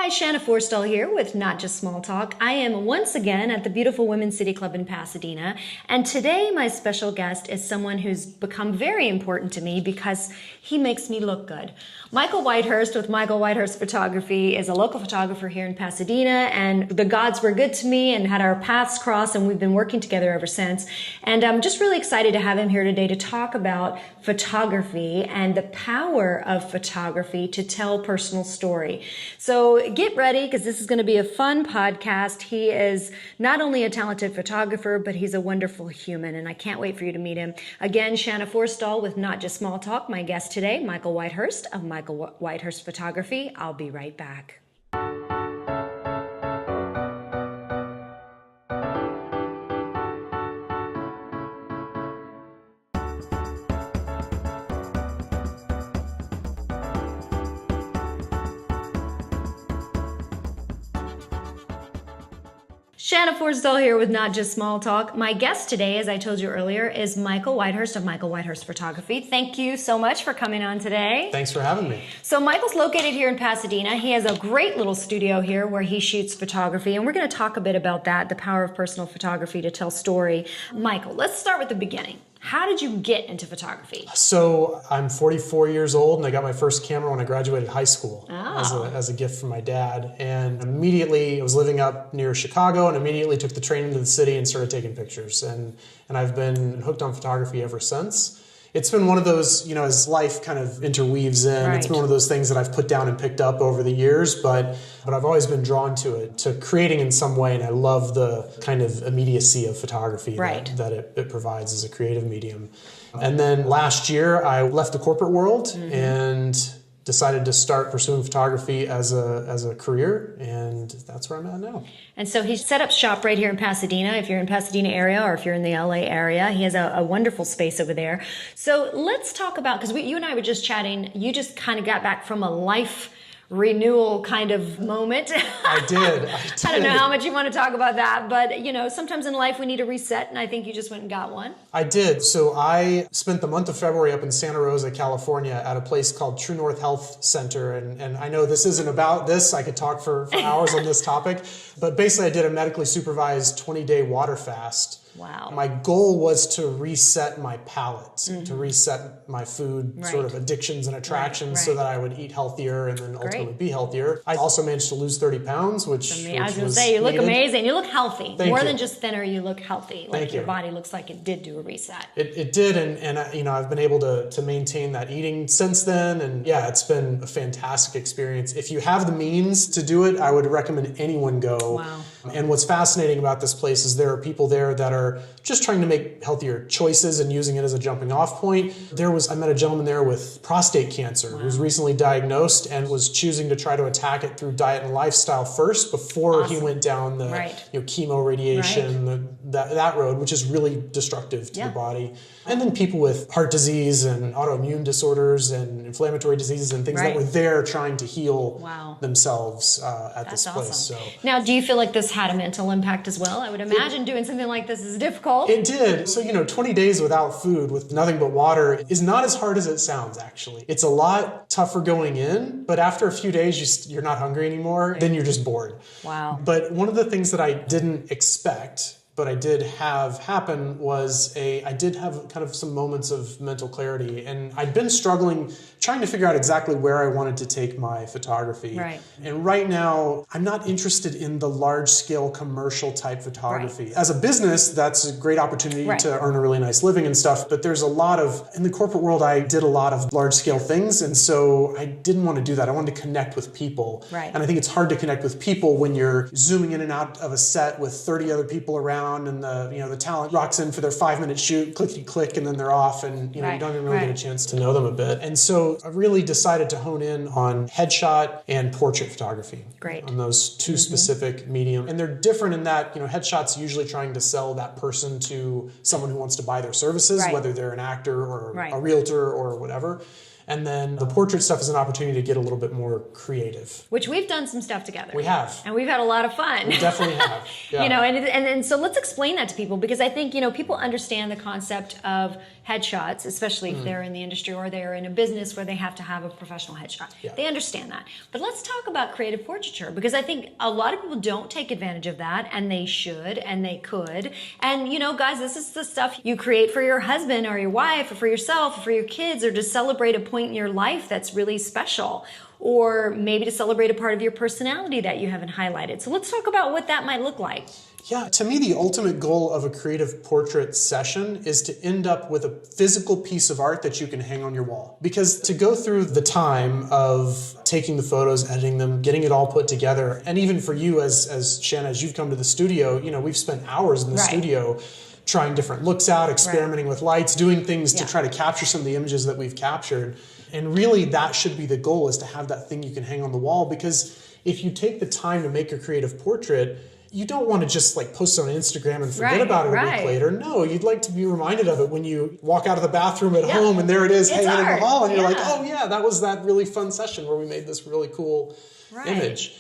Hi, Shanna Forrestall here with Not Just Small Talk. I am once again at the beautiful Women's City Club in Pasadena, and today my special guest is someone who's become very important to me because he makes me look good. Michael Whitehurst with Michael Whitehurst Photography is a local photographer here in Pasadena, and the gods were good to me and had our paths crossed, and we've been working together ever since. And I'm just really excited to have him here today to talk about photography and the power of photography to tell personal story. So get ready, because this is going to be a fun podcast. He is not only a talented photographer, but he's a wonderful human, and I can't wait for you to meet him. Again, Shanna Forrestall with Not Just Small Talk. My guest today, Michael Whitehurst of Michael Whitehurst Photography. I'll be right back. Shanna Forrestall here with Not Just Small Talk. My guest today, as I told you earlier, is Michael Whitehurst of Michael Whitehurst Photography. Thank you so much for coming on today. Thanks for having me. So Michael's located here in Pasadena. He has a great little studio here where he shoots photography, and we're going to talk a bit about that, the power of personal photography to tell story. Michael, let's start with the beginning. How did you get into photography? So I'm 44 years old, and I got my first camera when I graduated high school as a gift from my dad. And immediately I was living up near Chicago, and immediately took the train into the city and started taking pictures. And I've been hooked on photography ever since. It's been one of those, as life kind of interweaves in, It's been one of those things that I've put down and picked up over the years, but I've always been drawn to it, to creating in some way, and I love the kind of immediacy of photography that it provides as a creative medium. And then last year, I left the corporate world and decided to start pursuing photography as a career, and that's where I'm at now. And so he set up shop right here in Pasadena. If you're in Pasadena area or if you're in the LA area, he has a wonderful space over there. So let's talk about, because you and I were just chatting, you just kind of got back from a life renewal kind of moment. I did. I don't know how much you want to talk about that, but sometimes in life we need a reset, and I think you just went and got one. I did. So I spent the month of February up in Santa Rosa, California at a place called True North Health Center, and I know this isn't about this. I could talk for hours on this topic, but basically I did a medically supervised 20-day water fast. Wow. My goal was to reset my palate, to reset my food sort of addictions and attractions so that I would eat healthier and then ultimately be healthier. I also managed to lose 30 pounds, which I was going to say, you look amazing. You look healthy. Thank More you. than just thinner, you look healthy. Like your you. body looks like it did do a reset. It did, and I've been able to maintain that eating since then, and yeah, it's been a fantastic experience. If you have the means to do it, I would recommend anyone go. Wow. And what's fascinating about this place is there are people there that are just trying to make healthier choices and using it as a jumping off point. I met a gentleman there with prostate cancer who was recently diagnosed and was choosing to try to attack it through diet and lifestyle first before he went down the chemo, radiation, that road, which is really destructive to the body. And then people with heart disease and autoimmune disorders and inflammatory diseases and things that were there trying to heal themselves at this place. Awesome. So now, do you feel like this had a mental impact as well? I would imagine doing something like this is difficult. It did. So, 20 days without food, with nothing but water, is not as hard as it sounds, actually. It's a lot tougher going in, but after a few days, you're not hungry anymore, then you're just bored. Wow. But one of the things that I didn't expect, but I did have happen, was I did have kind of some moments of mental clarity, and I'd been struggling, trying to figure out exactly where I wanted to take my photography. Right. And right now, I'm not interested in the large-scale commercial type photography. As a business, that's a great opportunity to earn a really nice living and stuff, but there's a lot of, in the corporate world, I did a lot of large-scale things, and so I didn't want to do that. I wanted to connect with people. Right. And I think it's hard to connect with people when you're zooming in and out of a set with 30 other people around, and the talent rocks in for their 5-minute shoot, clickety-click, and then they're off, and you don't even really get a chance to know them a bit. And so I really decided to hone in on headshot and portrait photography. Great. On those two specific medium. And they're different in that, headshots usually trying to sell that person to someone who wants to buy their services, whether they're an actor or a realtor or whatever. And then the portrait stuff is an opportunity to get a little bit more creative. Which we've done some stuff together. We have. And we've had a lot of fun. We definitely have. Yeah. And so let's explain that to people, because I think, people understand the concept of headshots, especially if they're in the industry or they're in a business where they have to have a professional headshot. Yeah. They understand that. But let's talk about creative portraiture, because I think a lot of people don't take advantage of that, and they should, and they could. And, guys, this is the stuff you create for your husband or your wife or for yourself or for your kids, or to celebrate a point in your life that's really special, or maybe to celebrate a part of your personality that you haven't highlighted. So let's talk about what that might look like. Yeah, to me, the ultimate goal of a creative portrait session is to end up with a physical piece of art that you can hang on your wall. Because to go through the time of taking the photos, editing them, getting it all put together, and even for you as Shanna, as you've come to the studio, we've spent hours in the studio trying different looks out, experimenting with lights, doing things to try to capture some of the images that we've captured. And really, that should be the goal, is to have that thing you can hang on the wall. Because if you take the time to make a creative portrait, you don't want to just post it on Instagram and forget about it a week later. No, you'd like to be reminded of it when you walk out of the bathroom at home and there it is hanging in the hall, and you're like, oh yeah, that was that really fun session where we made this really cool image.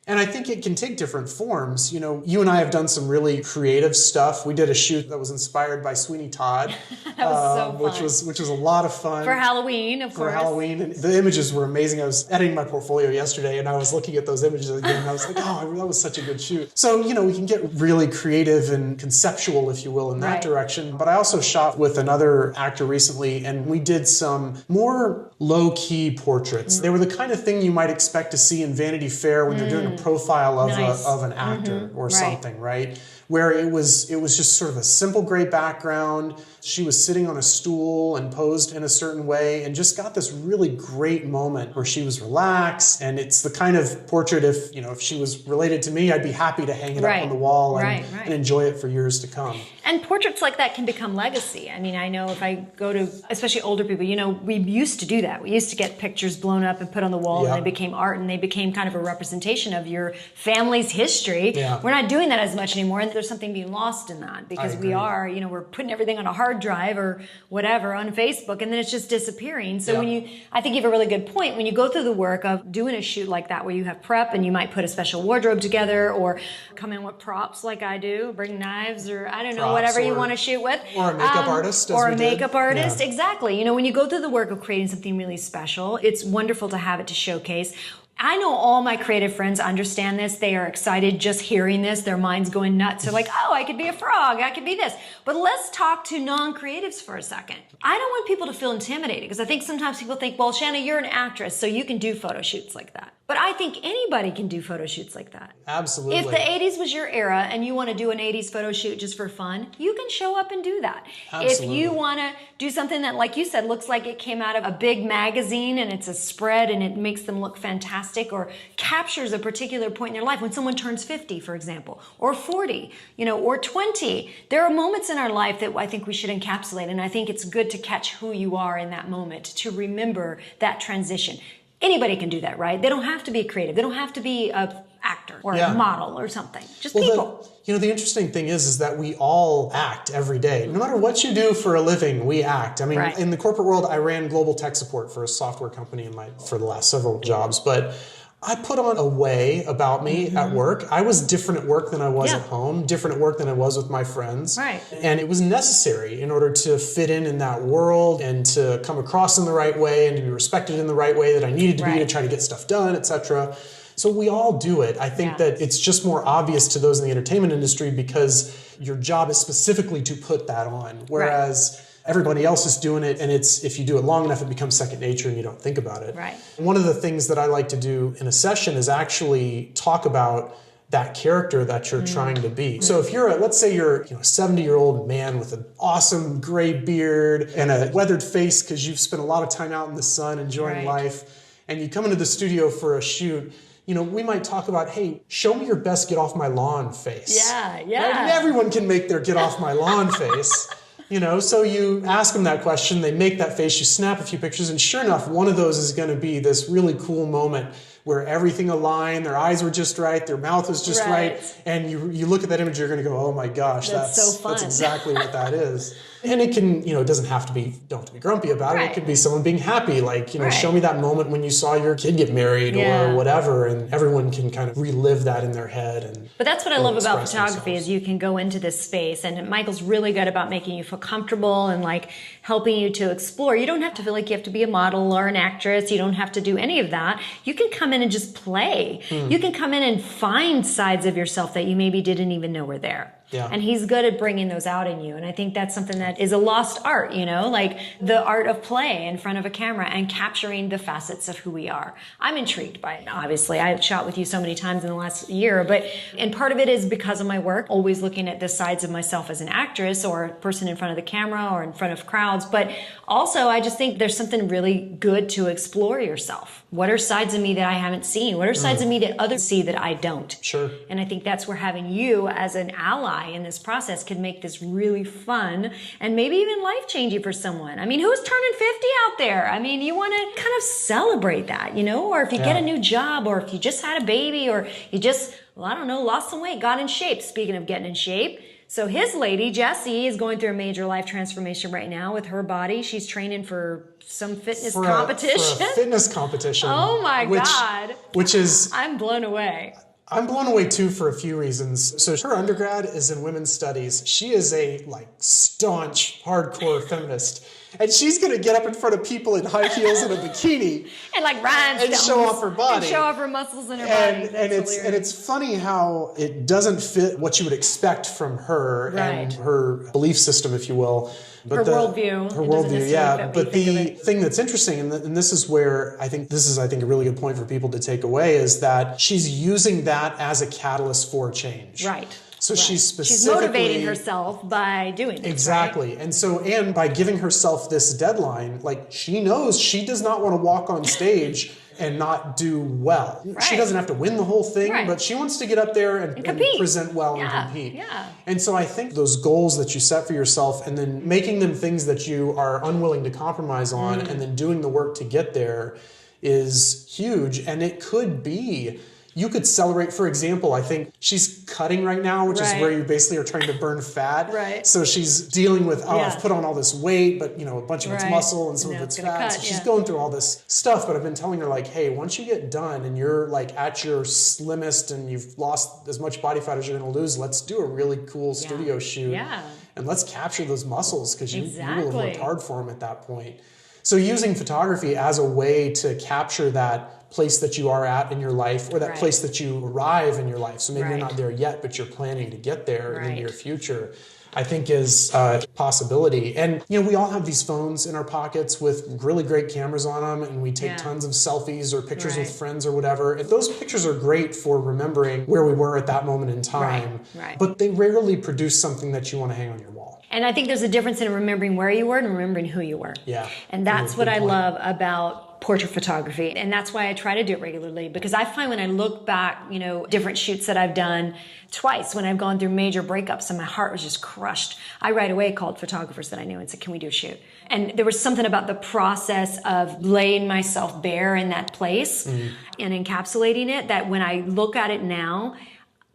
And I think it can take different forms. You and I have done some really creative stuff. We did a shoot that was inspired by Sweeney Todd, that was so fun. which was a lot of fun. For Halloween, of course. For Halloween. And the images were amazing. I was editing my portfolio yesterday, and I was looking at those images again, and I was like, oh, that was such a good shoot. So, we can get really creative and conceptual, if you will, in that direction. But I also shot with another actor recently, and we did some more low-key portraits. They were the kind of thing you might expect to see in Vanity Fair when they're doing a profile of an actor or something, right? Where it was just sort of a simple gray background. She was sitting on a stool and posed in a certain way, and just got this really great moment where she was relaxed. And it's the kind of portrait, if she was related to me, I'd be happy to hang it up on the wall and enjoy it for years to come. And portraits like that can become legacy. I mean, I know if I go to, especially older people, we used to do that. We used to get pictures blown up and put on the wall, and they became art, and they became kind of a representation of your family's history. Yeah. We're not doing that as much anymore, and there's something being lost in that, because we are, we're putting everything on a hard drive or whatever on Facebook, and then it's just disappearing. So I think you have a really good point. When you go through the work of doing a shoot like that, where you have prep and you might put a special wardrobe together, or come in with props like I do, bring knives, or I don't know, whatever you want to shoot with. Or a makeup artist. Yeah. Exactly. When you go through the work of creating something really special, it's wonderful to have it to showcase. I know all my creative friends understand this. They are excited just hearing this. Their mind's going nuts. They're like, oh, I could be a frog. I could be this. But let's talk to non-creatives for a second. I don't want people to feel intimidated, because I think sometimes people think, well, Shanna, you're an actress, so you can do photo shoots like that. But I think anybody can do photo shoots like that. Absolutely. If the 80s was your era and you want to do an 80s photo shoot just for fun, you can show up and do that. Absolutely. If you want to do something that, like you said, looks like it came out of a big magazine and it's a spread and it makes them look fantastic, or captures a particular point in their life, when someone turns 50, for example, or 40, or 20. There are moments in our life that I think we should encapsulate, and I think it's good to catch who you are in that moment, to remember that transition. Anybody can do that, right? They don't have to be creative. They don't have to be an actor or a model or something. Just people. The interesting thing is that we all act every day. No matter what you do for a living, we act. I mean, in the corporate world, I ran global tech support for a software company for the last several jobs, but I put on a way about me at work. I was different at work than I was at home, different at work than I was with my friends. Right. And it was necessary in order to fit in that world and to come across in the right way and to be respected in the right way that I needed to be to try to get stuff done, etc. So we all do it. I think that it's just more obvious to those in the entertainment industry because your job is specifically to put that on. Whereas everybody else is doing it, and if you do it long enough, it becomes second nature and you don't think about it. Right. One of the things that I like to do in a session is actually talk about that character that you're trying to be. So if let's say you're a 70-year-old man with an awesome gray beard and a weathered face because you've spent a lot of time out in the sun enjoying life, and you come into the studio for a shoot, we might talk about, hey, show me your best get off my lawn face. Yeah. Right? And everyone can make their get off my lawn face. So you ask them that question, they make that face, you snap a few pictures, and sure enough, one of those is going to be this really cool moment where everything aligned, their eyes were just right, their mouth was just right, and you look at that image, you're going to go, oh my gosh, that's so fun. That's exactly what that is. And it can, it doesn't have to be, don't have to be grumpy about it. It could be someone being happy, like, show me that moment when you saw your kid get married or whatever. And everyone can kind of relive that in their head. But that's what I love about photography is you can go into this space, and Michael's really good about making you feel comfortable and like helping you to explore. You don't have to feel like you have to be a model or an actress. You don't have to do any of that. You can come in and just play. You can come in and find sides of yourself that you maybe didn't even know were there. Yeah. And he's good at bringing those out in you. And I think that's something that is a lost art, like the art of play in front of a camera and capturing the facets of who we are. I'm intrigued by it, obviously. I've shot with you so many times in the last year, and part of it is because of my work, always looking at the sides of myself as an actress or a person in front of the camera or in front of crowds. But also, I just think there's something really good to explore yourself. What are sides of me that I haven't seen? What are sides of me that others see that I don't? Sure. And I think that's where having you as an ally in this process can make this really fun and maybe even life-changing for someone. I mean, who's turning 50 out there? I mean, you want to kind of celebrate that, or if you get a new job, or if you just had a baby, or you just, lost some weight, got in shape. Speaking of getting in shape, so his lady, Jessie, is going through a major life transformation right now with her body. She's training for some fitness competition. For a fitness competition. Oh my God. Which is... I'm blown away. I'm blown away too for a few reasons. So her undergrad is in women's studies. She is a staunch, hardcore feminist. And she's going to get up in front of people in high heels and a bikini. And rhinestones. And show off her body. And show off her muscles and her body. And it's funny how it doesn't fit what you would expect from her and her belief system, if you will. But her worldview. Her worldview, yeah. But the thing that's interesting, and this is where I think a really good point for people to take away, is that she's using that as a catalyst for change. Right. So she's motivating herself by doing this. Exactly. Right? And by giving herself this deadline, she knows she does not want to walk on stage and not do well. Right. She doesn't have to win the whole thing, but she wants to get up there and present well and compete. Yeah. And so I think those goals that you set for yourself and then making them things that you are unwilling to compromise on and then doing the work to get there is huge. And it could be... You could celebrate, for example, I think she's cutting right now, which is where you basically are trying to burn fat. Right. So she's dealing with, I've put on all this weight, but a bunch of it's muscle and some of it's fat. So she's going through all this stuff, but I've been telling her hey, once you get done and you're at your slimmest and you've lost as much body fat as you're going to lose, let's do a really cool studio shoot. Yeah. And let's capture those muscles because you will have worked hard for them at that point. So using photography as a way to capture that place that you are at in your life or that place that you arrive in your life. So maybe you're not there yet, but you're planning to get there in the near future, I think is a possibility. And, we all have these phones in our pockets with really great cameras on them, and we take tons of selfies or pictures with friends or whatever. And those pictures are great for remembering where we were at that moment in time, but they rarely produce something that you want to hang on your wall. And I think there's a difference in remembering where you were and remembering who you were. Yeah. And that's what I love about portrait photography. And that's why I try to do it regularly, because I find when I look back, different shoots that I've done twice, when I've gone through major breakups and my heart was just crushed, I right away called photographers that I knew and said, can we do a shoot? And there was something about the process of laying myself bare in that place and encapsulating it that when I look at it now,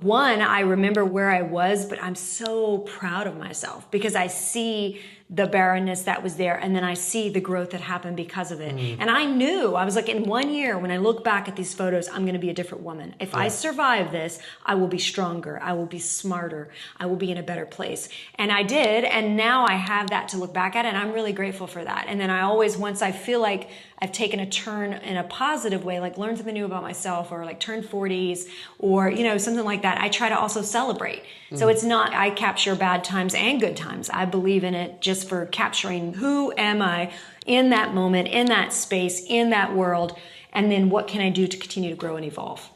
one, I remember where I was, but I'm so proud of myself because I see the barrenness that was there, and then I see the growth that happened because of it. And I knew, I was in 1 year, when I look back at these photos, I'm going to be a different woman. If I survive this, I will be stronger. I will be smarter. I will be in a better place. And I did, and now I have that to look back at, and I'm really grateful for that. And then I always, once I feel like I've taken a turn in a positive way, learned something new about myself, or turned 40s, or, something like that, I try to also celebrate. So it's not, I capture bad times and good times. I believe in it just for capturing who am I in that moment, in that space, in that world, and then what can I do to continue to grow and evolve.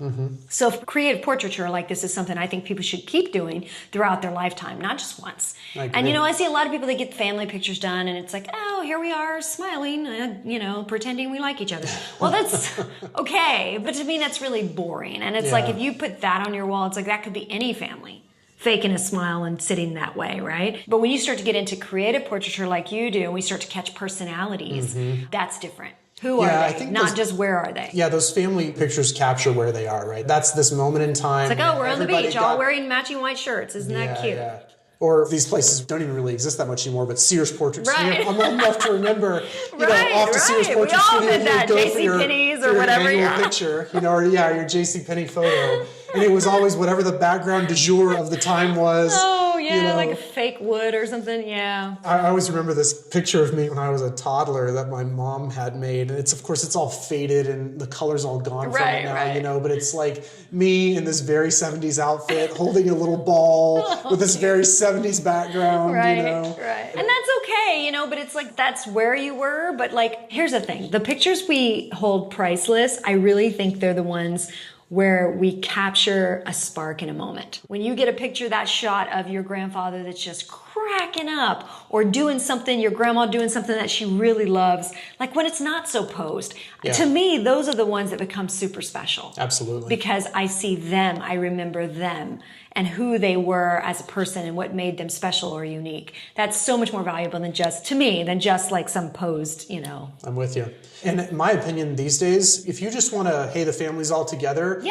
So creative portraiture like this is something I think people should keep doing throughout their lifetime, not just once. And I see a lot of people that get family pictures done and it's oh, here we are smiling, pretending we like each other. Well, that's okay, but to me that's really boring. And it's if you put that on your wall, it's that could be any family, faking a smile and sitting that way, right? But when you start to get into creative portraiture like you do, and we start to catch personalities, that's different. Who are they? Not just where are they? Yeah, those family pictures capture where they are, right? That's this moment in time. It's we're on the beach, all wearing matching white shirts. Isn't that cute? Yeah. Or these places don't even really exist that much anymore, but Sears Portrait Right. Studio. I'm old enough to remember, off to Sears We Portrait all Studio, did that, you would go for JCPenney's or your whatever, annual yeah. picture, or your JCPenney photo. And it was always whatever the background du jour of the time was. Oh, yeah, like a fake wood or something, yeah. I always remember this picture of me when I was a toddler that my mom had made. And of course, it's all faded and the color's all gone from it now, but it's like me in this very 70s outfit holding a little ball with this very 70s background, Right. And that's okay, but it's like that's where you were. But like, here's the thing. The pictures we hold priceless, I really think they're the ones where we capture a spark in a moment. When you get a picture, that shot of your grandfather that's just cracking up or doing something, your grandma doing something that she really loves, like when it's not so posed. Yeah. To me, those are the ones that become super special. Absolutely. Because I see them, I remember them and who they were as a person and what made them special or unique. That's so much more valuable than just like some posed, I'm with you. And in my opinion, these days, if you just want to, hey, the family's all together,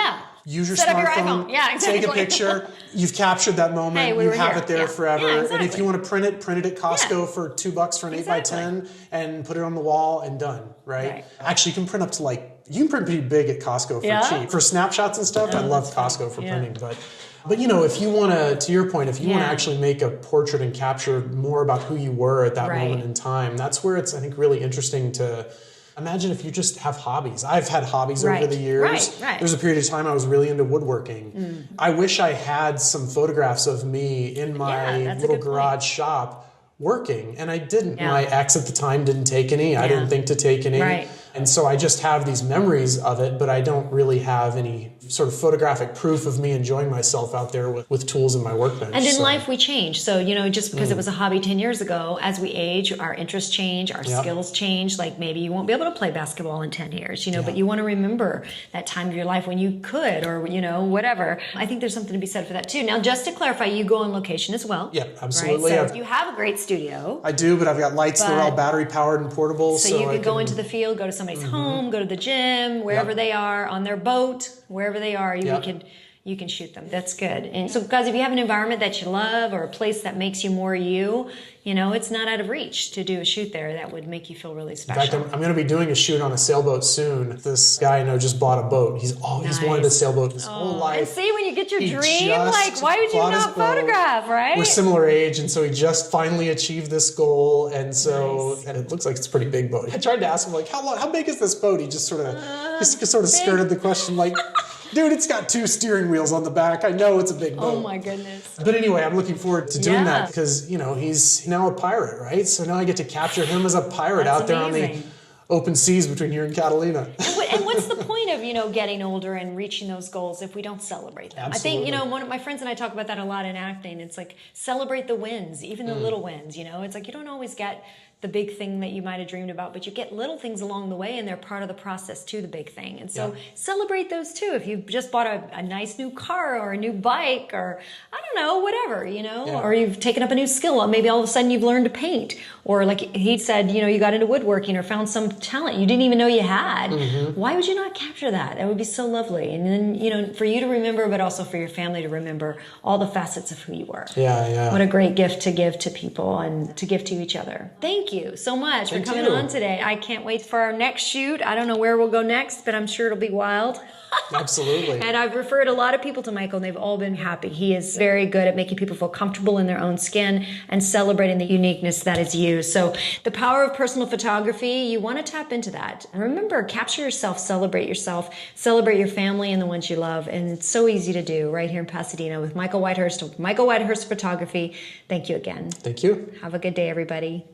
use your Set up your smartphone, iPhone. Yeah, exactly. take a picture, you've captured that moment, Hey, we you were have here. it there Yeah. forever. Yeah, exactly. And if you want to print it at Costco for $2 for an 8x10 and put it on the wall and done, right? Actually, you can print up to you can print pretty big at Costco for cheap. For snapshots and stuff, I love Costco for printing, but if you want to your point, if you want to actually make a portrait and capture more about who you were at that moment in time, that's where it's, I think, really interesting to imagine if you just have hobbies. I've had hobbies over the years. There's a period of time I was really into woodworking. I wish I had some photographs of me in my little garage shop working, and I didn't. My ex at the time didn't take any. I didn't think to take any. And so I just have these memories of it, but I don't really have any sort of photographic proof of me enjoying myself out there with tools in my workbench. And in life we change. So, just because it was a hobby 10 years ago, as we age, our interests change, our skills change. Like maybe you won't be able to play basketball in 10 years, but you want to remember that time of your life when you could or, whatever. I think there's something to be said for that too. Now, just to clarify, you go on location as well. Yeah, absolutely. Right? So you have a great studio. I do, but I've got lights that are all battery powered and portable. So you can go into the field, go to somebody's home, go to the gym, wherever they are, on their boat, wherever they are, you can shoot them. That's good. And so, guys, if you have an environment that you love or a place that makes you more you, it's not out of reach to do a shoot there that would make you feel really special. In fact, I'm going to be doing a shoot on a sailboat soon. This guy I know just bought a boat. He's always wanted a sailboat his whole life. And see, when you get your dream, why would you not photograph, right? We're similar age, and so he just finally achieved this goal, and and it looks like it's a pretty big boat. I tried to ask him, how big is this boat? He just sort of skirted the question, dude, it's got 2 steering wheels on the back. I know it's a big boat. Oh my goodness. But anyway, I'm looking forward to doing that because, he's now a pirate, right? So now I get to capture him as a pirate out there on the open seas between here and Catalina. And what's the point of, getting older and reaching those goals if we don't celebrate them? Absolutely. I think, one of my friends and I talk about that a lot in acting. It's like celebrate the wins, even the little wins, It's like you don't always get the big thing that you might have dreamed about, but you get little things along the way and they're part of the process to the big thing. And so celebrate those too. If you've just bought a nice new car or a new bike or I don't know, whatever, or you've taken up a new skill. Maybe all of a sudden you've learned to paint or like he said, you got into woodworking or found some talent you didn't even know you had. Why would you not capture that? That would be so lovely. And then, for you to remember, but also for your family to remember all the facets of who you were. Yeah. What a great gift to give to people and to give to each other. Thank you so much for coming on today. I can't wait for our next shoot. I don't know where we'll go next, but I'm sure it'll be wild. Absolutely. And I've referred a lot of people to Michael, and they've all been happy. He is very good at making people feel comfortable in their own skin and celebrating the uniqueness that is you. So the power of personal photography, you want to tap into that. And remember, capture yourself, celebrate your family and the ones you love. And it's so easy to do right here in Pasadena with Michael Whitehurst of Michael Whitehurst Photography. Thank you again. Thank you. Have a good day, everybody.